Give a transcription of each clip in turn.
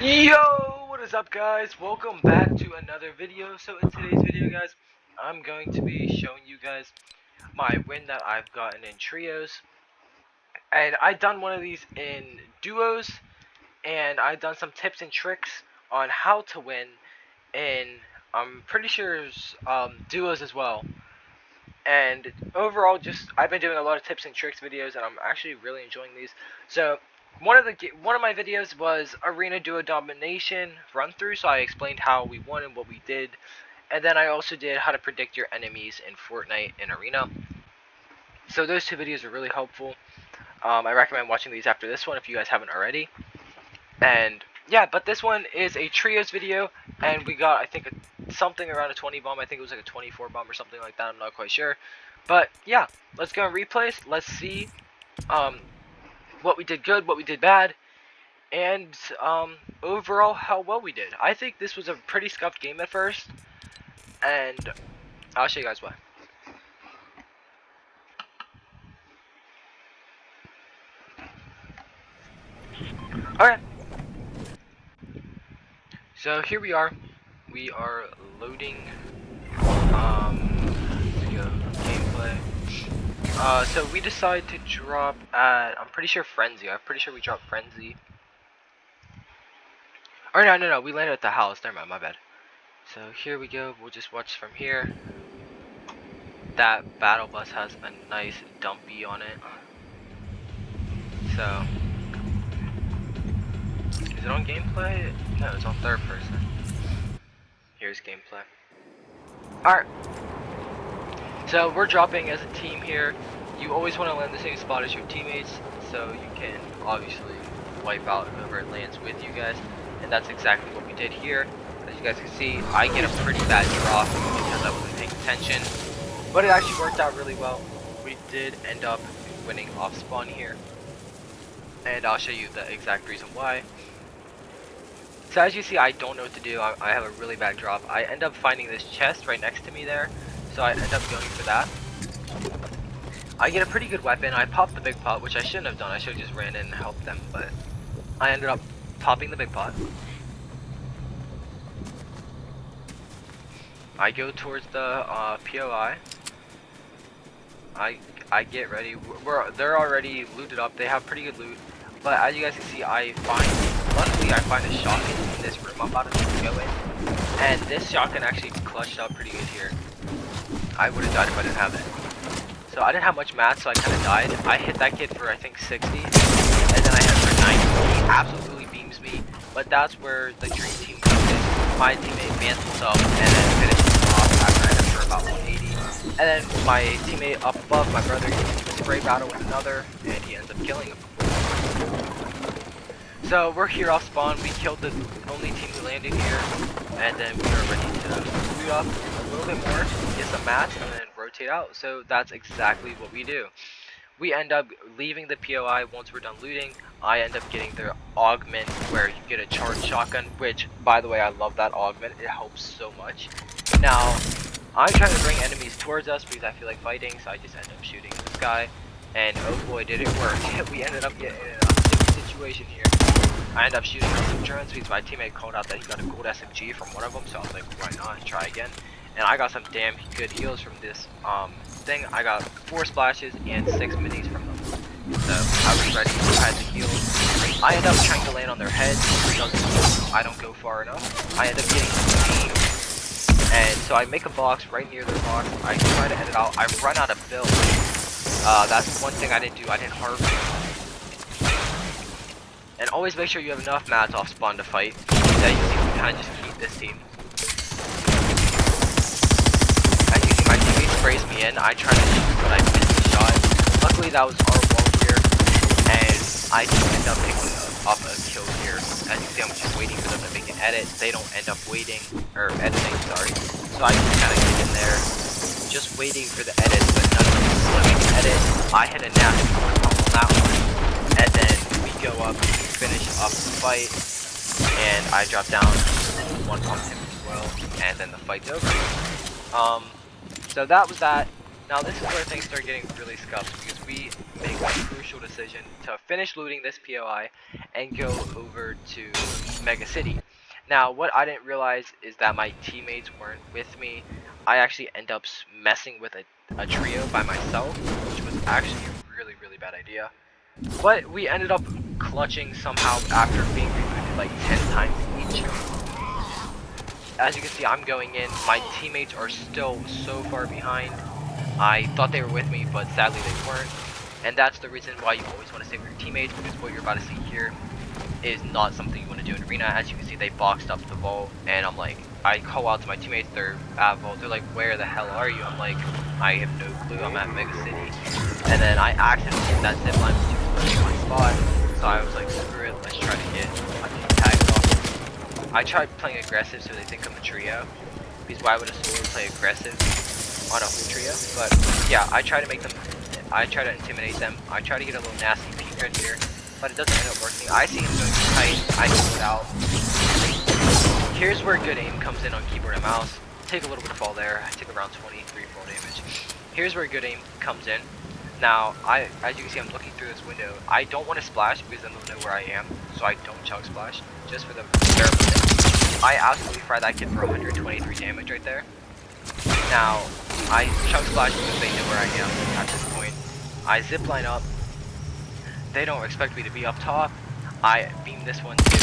Yo, what is up guys? Welcome back to another video. So in today's video guys, I'm going to be showing you guys my win that I've gotten in trios. And I done one of these in duos, and I done some tips and tricks on how to win in I'm pretty sure duos as well. And overall, just I've been doing a lot of tips and tricks videos, and I'm actually really enjoying these. So one of my videos was Arena Duo Domination run through, so I explained how we won and what we did, and then I also did how to predict your enemies in Fortnite in Arena. So those two videos are really helpful. I recommend watching these after this one if you guys haven't already. And yeah, but this one is a trios video, and we got, I think, something around a 20 bomb. I think it was like a 24 bomb or something like that. I'm not quite sure. But yeah, let's go and replays. Let's see what we did good, what we did bad, and overall how well we did. I think this was a pretty scuffed game at first, and I'll show you guys why. Alright. So here we are. We are loading let's go gameplay. So we decide to drop at, I'm pretty sure Frenzy. I'm pretty sure we dropped Frenzy. Or no, we landed at the house. Never mind, my bad. So here we go. We'll just watch from here. That battle bus has a nice dumpy on it. So is it on gameplay? No, it's on third person. Here's gameplay. Alright. So we're dropping as a team here. You always want to land the same spot as your teammates, so you can obviously wipe out whoever lands with you guys. And that's exactly what we did here. As you guys can see, I get a pretty bad drop because I wasn't paying attention. But it actually worked out really well. We did end up winning off spawn here. And I'll show you the exact reason why. So as you see, I don't know what to do. I have a really bad drop. I end up finding this chest right next to me there. So I end up going for that. I get a pretty good weapon. I popped the big pot, which I shouldn't have done. I should have just ran in and helped them. But I ended up popping the big pot. I go towards the POI. I get ready. They're already looted up. They have pretty good loot. But as you guys can see, luckily I find a shotgun in this room I'm about to go in. And this shotgun actually clutched up pretty good here. I would have died if I didn't have it. So I didn't have much mats, so I kind of died. I hit that kid for I think 60, and then I hit him for 90. He absolutely beams me. But that's where the dream team comes in. My teammate bans himself and then finishes him off after I hit him for about 180. And then my teammate up above, my brother, gets into a spray battle with another, and he ends up killing him. So we're here off spawn. We killed the only team who landed here, and then we are ready to loot up a little bit more, get some mats, and then rotate out. So that's exactly what we do. We end up leaving the POI once we're done looting. I end up getting the augment where you get a charged shotgun, which, by the way, I love that augment. It helps so much. Now, I'm trying to bring enemies towards us because I feel like fighting, so I just end up shooting this guy. And oh boy, did it work. We ended up getting in a sticky situation here. I ended up shooting on some drones because my teammate called out that he got a gold SMG from one of them, so I was like, why not, try again. And I got some damn good heals from this thing. I got 4 splashes and 6 minis from them. So I was ready, I had the heals. I end up trying to land on their heads, I don't go far enough. I end up getting beamed. And so I make a box right near their box. I try to end it out. I run out of builds. That's one thing I didn't do. I didn't harvest. And always make sure you have enough mats off spawn to fight. That you can kind of just keep this team. As you see, my teammate sprays me in. I try to shoot, but I miss the shot. Luckily, that was our wall here, and I do end up picking up a kill here. As you see, I'm just waiting for them to make an edit. They don't end up waiting, or editing, sorry. So I just kind of get in there, just waiting for the edit, but none of them make an edit. I hit a nasty one on that one, and then we go up, finish up the fight, and I drop down, one pump him as well, and then the fight's over. So that was that. Now this is where things start getting really scuffed because we make a crucial decision to finish looting this POI and go over to Mega City. Now, what I didn't realize is that my teammates weren't with me. I actually end up messing with a trio by myself, which was actually a really, really bad idea. But we ended up clutching somehow after being rebooted like 10 times each. As you can see, I'm going in. My teammates are still so far behind. I thought they were with me, but sadly they weren't. And that's the reason why you always want to save your teammates, because what you're about to see here is not something you want to do in arena. As you can see, they boxed up the vault, and I'm like, I call out to my teammates, they're at vault, they're like, where the hell are you? I'm like, I have no clue, I'm at Mega City. And then I accidentally hit that zipline to my spot, so I was like, screw it, let's try to get my team tagged off. I tried playing aggressive so they think I'm a trio, because why would a solo play aggressive on a whole trio? But yeah, I try to intimidate them, I try to get a little nasty peek right here, but it doesn't end up working. I see him going tight, I pull it out. Here's where good aim comes in on keyboard and mouse. Take a little bit of fall there, I take around 23 fall damage. Here's where good aim comes in. Now, as you can see, I'm looking through this window. I don't want to splash because then they'll know where I am, so I don't chug splash, just for the terrible thing. I absolutely fry that kid for 123 damage right there. Now, I chug splash because they know where I am at this point. I zipline up. They don't expect me to be up top. I beam this one too.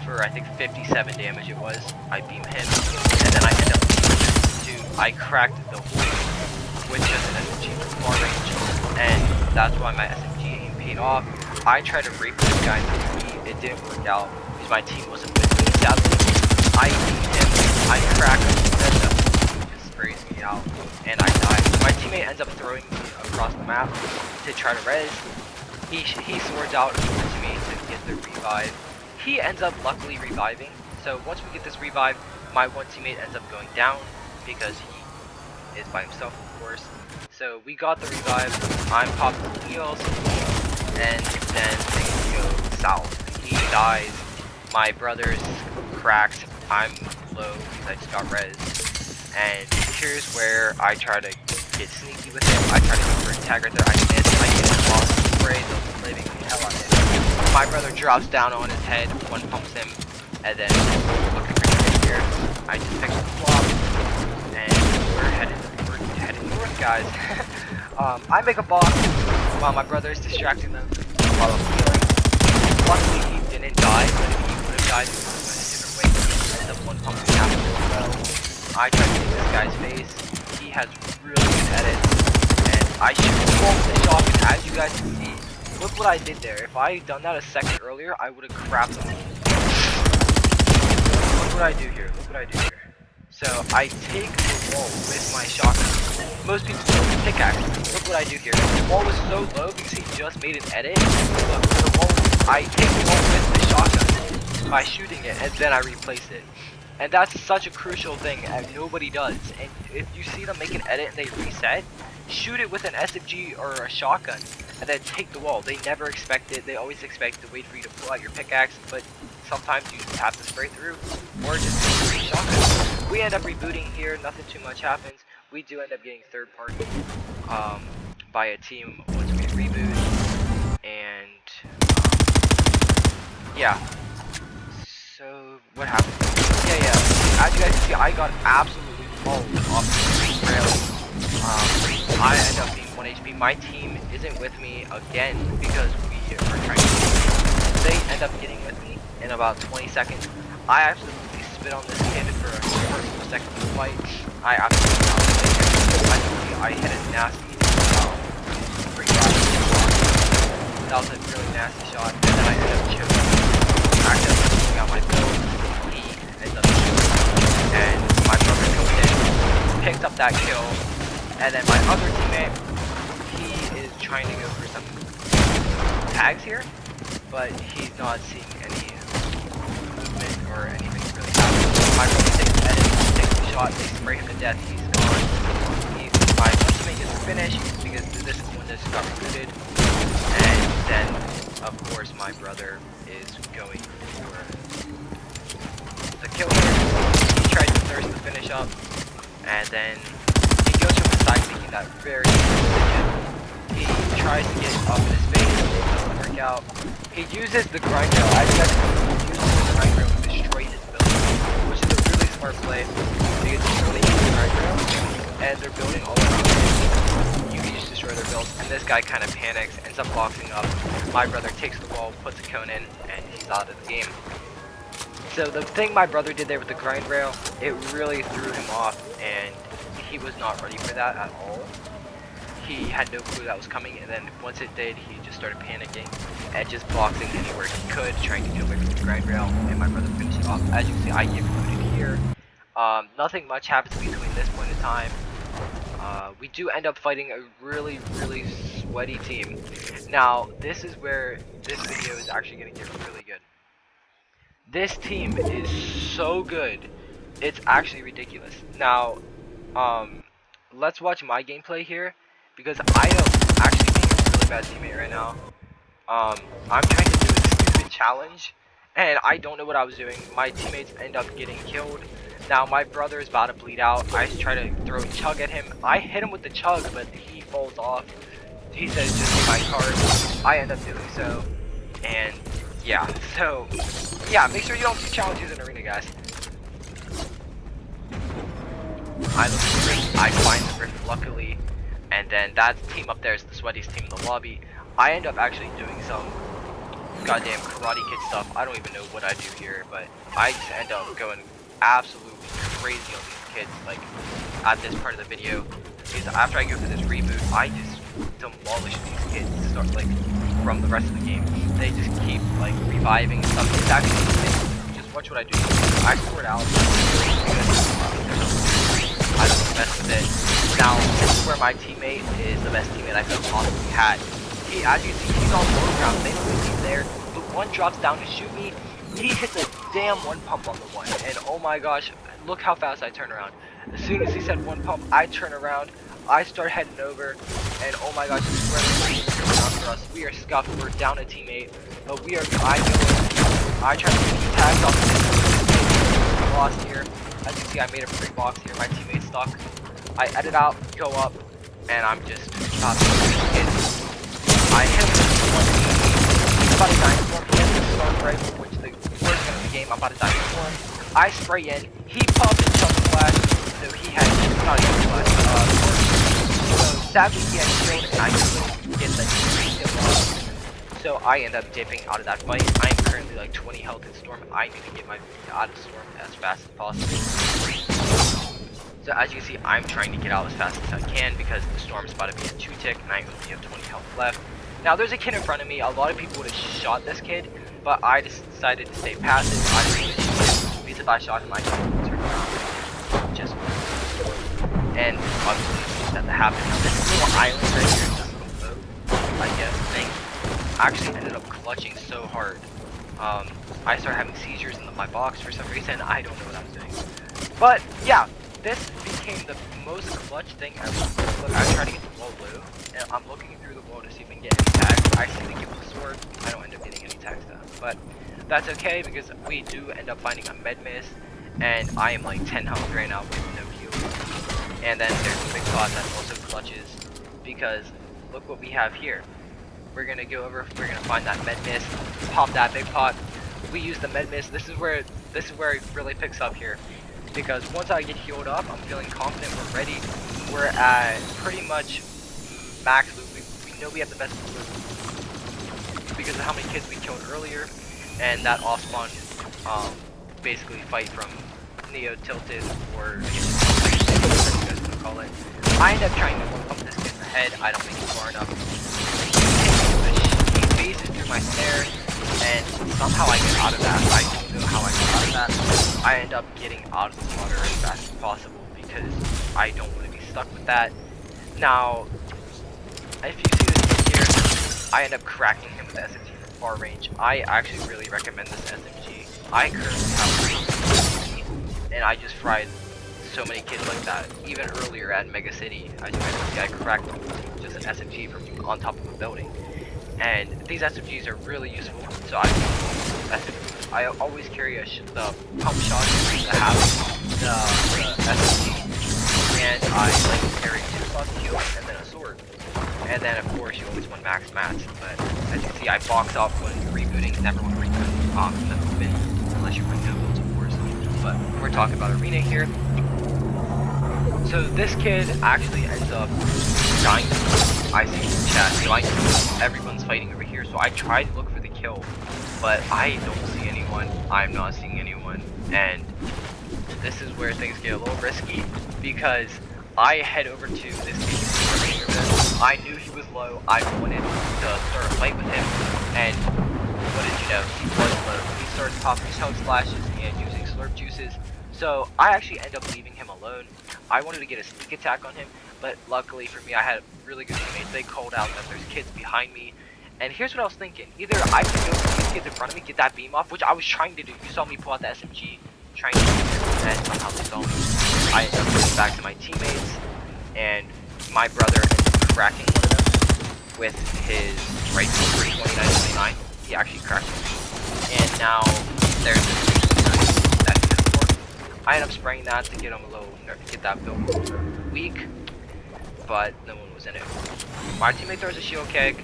For I think 57 damage it was. I beam him, and then I end up I cracked the wall with just an SMG from far range, and that's why my SMG aim paid off. I tried to rape this guy in the feet. It didn't work out because my team wasn't with me. Sadly, I beat him. I cracked him, and the just sprays me out, and I died. My teammate ends up throwing me across the map to try to res. He swords out over to me to get the revive. He ends up luckily reviving. So once we get this revive, my one teammate ends up going down because he is by himself, of course. So we got the revive. I'm popping the heals, and then things go south. He dies. My brother's cracked. I'm low because I just got res. And here's where I try to get sneaky with him. I try to go for a tag right there. I miss. I get a long spray, the living hell out of him. My brother drops down on his head. One pumps him, and then looking for him here. I just pick up the flop, and we're headed north, guys. I make a box while my brother is distracting them while I'm healing. Luckily, he didn't die, but if he would have died, he would have went a different way. He ended up one pumping after as well. I tried to hit this guy's face. He has really good edits, and I shoot both the shotgun. As you guys can see, look what I did there. If I had done that a second earlier, I would have crapped him. Look what I do here. Look what I do here. So I take the wall with my shotgun. Most people don't pickaxe. Look what I do here. The wall was so low because he just made an edit. Look, the wall. I take the wall with the shotgun by shooting it, and then I replace it. And that's such a crucial thing that nobody does. And if you see them make an edit and they reset, shoot it with an SMG or a shotgun, and then take the wall. They never expect it. They always expect to wait for you to pull out your pickaxe, but sometimes you have to spray through, or just take a shotgun. We end up rebooting here. Nothing too much happens. We do end up getting third party by a team once we reboot, and yeah. So what happened? Yeah. As you guys can see, I got absolutely mauled off the trail. I end up being 1 HP. My team isn't with me again because we are trying to. They end up getting with me in about 20 seconds. I absolutely spit on this kid for a second of the fight. I absolutely I hit a nasty free shot. That was a really nasty shot, and then I ended up choking. Accidentally pulling out my build. He ends up shooting, and my brother comes in, picked up that kill, and then my other teammate, he is trying to go for some tags here, but he's not seeing any movement or anything really happening. My brother takes the edit, takes the shot, they spray him to death, he's gone. My teammate is finished because this is one that just got rebooted, and then of course my brother is going for the kill here. He tried to thirst the finish up, and then he goes from the side thinking that very he tries to get up in his face, it doesn't work out. He uses the grind rail. I think he uses the grind rail to destroy his building, which is a really smart play because you want to use the grind rail and they're building all around you. You can just destroy their builds, and this guy kind of panics, ends up boxing up. My brother takes the wall, puts a cone in, and he's out of the game. So the thing my brother did there with the grind rail, it really threw him off, and he was not ready for that at all. He had no clue that was coming, and then once it did, he just started panicking and just boxing anywhere he could, trying to get away from the grind rail, and my brother finished it off. As you can see, I get promoted here. Nothing much happens between this point in time. We do end up fighting a really sweaty team. Now, this is where this video is actually going to get really good. This team is so good, it's actually ridiculous. Now, let's watch my gameplay here, because I am actually being a really bad teammate right now. I'm trying to do a stupid challenge, and I don't know what I was doing. My teammates end up getting killed. Now my brother is about to bleed out. I try to throw a chug at him. I hit him with the chug, but he falls off. He says, just get my card. I end up doing so, and yeah, so yeah, make sure you don't do challenges in arena, guys. I look for the rift, I find the rift luckily, and then that team up there is the sweatiest team in the lobby. I end up actually doing some goddamn Karate Kid stuff. I don't even know what I do here, but I just end up going absolutely crazy on these kids, like, at this part of the video, because after I go through this reboot, I just demolish these kids to start, like, from the rest of the game. They just keep, like, reviving and stuff. It's actually insane. Just watch what I do. I scored out because I don't mess with it. Now, this is where my teammate is the best teammate I could have possibly had. He, as you see, he's on low ground. They don't think he's there. The one drops down to shoot me. He hits a damn one pump on the one, and oh my gosh, look how fast I turn around. As soon as he said one pump, I turn around, I start heading over, and oh my gosh, this is where the down for us. We are scuffed, we're down a teammate, but we are, I try to get these tags off the lost here. As you see, I made a free box here, my teammate's stuck. I edit out, go up, and I'm just about to hit. I hit him with one he's about to die for him. He has the storm rifle, which the first gun of the game, I'm about to die for him. I spray in, he popped his chunk flash, so he had not a chunk flash, so sadly he had shield, and I couldn't get the kill. So I end up dipping out of that fight. I am currently like 20 health in Storm. I need to get my out of Storm as fast as possible. So as you can see, I'm trying to get out as fast as I can because the Storm is about to be a 2-tick and I only have 20 health left. Now there's a kid in front of me. A lot of people would have shot this kid, but I decided to stay passive. I didn't really shoot him because if I shot him, I could turn around. Just and obviously that happened. Now this little island right here, this little boat, I guess, thing, actually ended up clutching so hard. I started having seizures in my box for some reason. I don't know what I was doing. But yeah, this became the most clutch thing ever. Look, I try to get the wall blue, and I'm looking through the wall to see if we can get any tags. I see the gift of sword. I don't end up getting any tags though. But that's okay because we do end up finding a med miss, and I am like 10 health right now with no heal. And then there's a big pot that also clutches because look what we have here. We're gonna go over, we're gonna find that med mist, pop that big pot. We use the med mist. This is where it really picks up here. Because once I get healed up, I'm feeling confident, we're ready. We're at pretty much max loot. We know we have the best loot because of how many kids we killed earlier, and that off spawn basically fight from Neo Tilted, or I guess you guys wanna call it. I end up trying to one pump this kid in the head. I don't think it's far enough. He phases through my snare, and somehow I get out of that. I don't know how I get out of that. I end up getting out of the water as fast as possible because I don't want to be stuck with that. Now, if you see this kid here, I end up cracking him with the SMG from far range. I actually really recommend this SMG. I currently have 3, and I just fried so many kids like that. Even earlier at Mega City, as you guys see, I cracked just an SMG from on top of a building. And these SMGs are really useful, so I always carry the pump shot to have the SMG, and I like to carry 2 slots of heal and then a sword. and then of course you always want max mats. But as you can see, I box off when rebooting. Never want to reboot from the open, unless you're playing no builds, of course. But we're talking about arena here. So this kid actually ends up dying. I see in chat, like everyone's fighting over here. So I try to look for the kill, but I don't see anyone. I'm not seeing anyone, and this is where things get a little risky because I head over to this kid. I knew he was low. I wanted to start a fight with him, and what did you know? He was low. He started popping chug splashes and using slurp juices. So I actually end up leaving him alone. I wanted to get a sneak attack on him, but luckily for me, I had really good teammates. They called out that there's kids behind me. And here's what I was thinking. Either I could go for these kids in front of me, get that beam off, which I was trying to do. You saw me pull out the SMG, trying to do it, and somehow they saw me. I ended up going back to my teammates, and my brother ended up cracking one of them with his right for 29.99. He actually cracked me. And now there's this 229 that he has for. I ended up spraying that to get him a little, get that build weak, but no one was in it. My teammate throws a shield keg.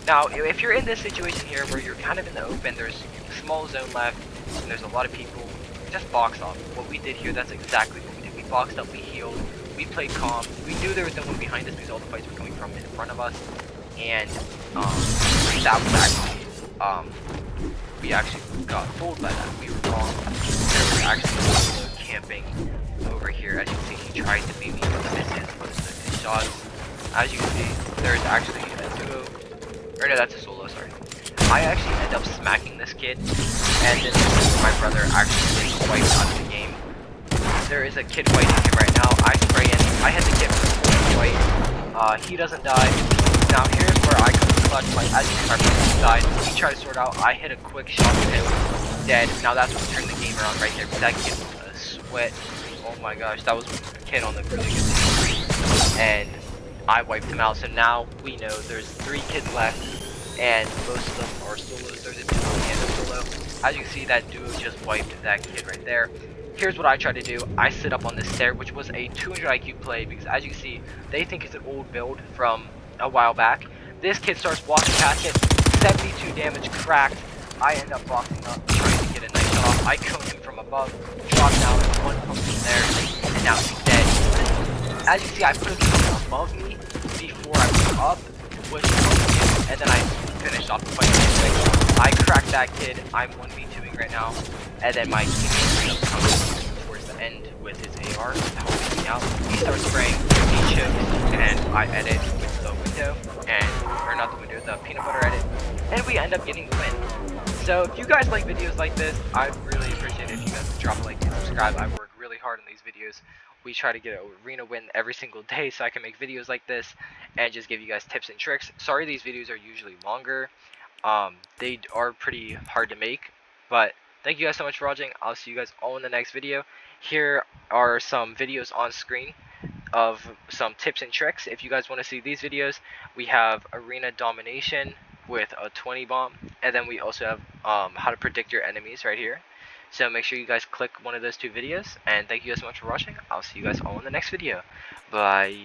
Now, if you're in this situation here where you're kind of in the open, there's a small zone left, and there's a lot of people, just box off. What we did here, that's exactly what we did. We boxed up, we healed, we played calm. We knew there was no one behind us because all the fights were coming from in front of us, and that was actually, we actually got fooled by that. We were wrong. There was actually a camping over here. As you can see, he tried to beat me with his shots. As you can see, there's actually a duo. Or no, that's a solo, sorry. I actually end up smacking this kid, and then my brother actually gets wiped out of the game. There is a kid fighting him right now. I spray in. I hit the kid for the fight. He doesn't die. Now here's where I come to clutch. Like, as you see, my brother died. He tried to sort out. I hit a quick shot to him. Dead. Now that's what turned the game around right there. That kid was a sweat. Oh my gosh, that was a kid on the really good team. And I wiped him out, so now we know there's 3 kids left, and most of them are solos. There's a duo and a solo. As you can see, that duo just wiped that kid right there. Here's what I tried to do. I sit up on this stair, which was a 200 IQ play, because as you can see, they think it's an old build from a while back. This kid starts walking past it, 72 damage, cracked. I end up boxing up, trying to get a nice shot off. I cone him from above, drop down, one pump from there, and now he's dead. As you see, I put him above me before I went up, which and then I finished off the fight. I cracked that kid. I'm 1v2ing right now, and then my teammate ends up coming towards the end with his AR, helping me out. He starts spraying, he chokes, and I edit with the window, or not the window, the peanut butter edit, and we end up getting the win. So if you guys like videos like this, I'd really appreciate it if you guys would drop a like and subscribe. I work really hard on these videos. We try to get an arena win every single day so I can make videos like this and just give you guys tips and tricks. Sorry these videos are usually longer. They are pretty hard to make, but thank you guys so much for watching. I'll see you guys all in the next video. Here are some videos on screen of some tips and tricks. If you guys want to see these videos, we have arena domination with a 20 bomb, and then we also have how to predict your enemies right here. So make sure you guys click one of those 2 videos, and thank you guys so much for watching. I'll see you guys all in the next video. Bye.